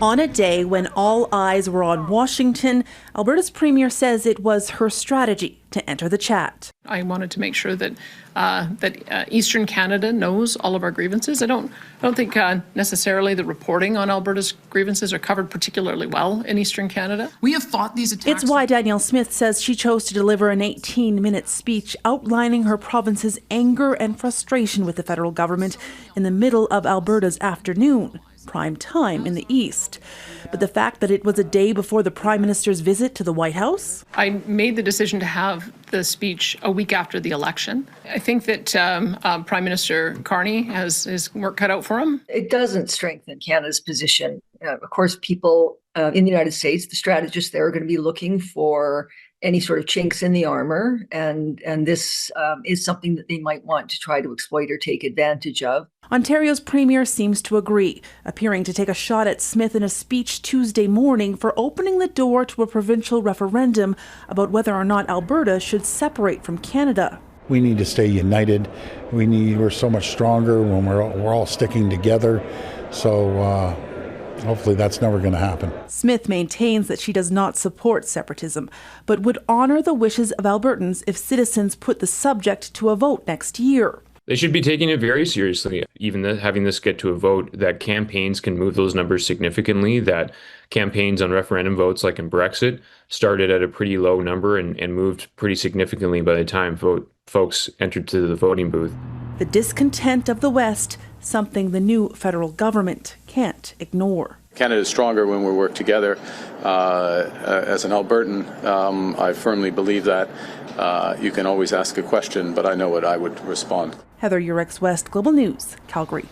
On a day when all eyes were on Washington, Alberta's Premier says it was her strategy to enter the chat. I wanted to make sure that Eastern Canada knows all of our grievances. I don't think necessarily the reporting on Alberta's grievances are covered particularly well in Eastern Canada. We have fought these attacks. It's why Danielle Smith says she chose to deliver an 18-minute speech outlining her province's anger and frustration with the federal government in the middle of Alberta's afternoon. Prime time in the East. But the fact that it was a day before the Prime Minister's visit to the White House? I made the decision to have the speech a week after the election. I think that Prime Minister Carney has his work cut out for him. It doesn't strengthen Canada's position. Of course, people in the United States, the strategists there are going to be looking for any sort of chinks in the armor, and this is something that they might want to try to exploit or take advantage of. Ontario's Premier seems to agree, appearing to take a shot at Smith in a speech Tuesday morning for opening the door to a provincial referendum about whether or not Alberta should separate from Canada. We need to stay united. We're so much stronger when we're all sticking together. So hopefully that's never going to happen. Smith maintains that she does not support separatism, but would honor the wishes of Albertans if citizens put the subject to a vote next year. They should be taking it very seriously, even having this get to a vote, that campaigns can move those numbers significantly, that campaigns on referendum votes like in Brexit started at a pretty low number and moved pretty significantly by the time folks entered to the voting booth. The discontent of the West, something the new federal government can't ignore. Canada is stronger when we work together. As an Albertan, I firmly believe that. You can always ask a question, but I know what I would respond. Heather, Yourex-West, Global News, Calgary.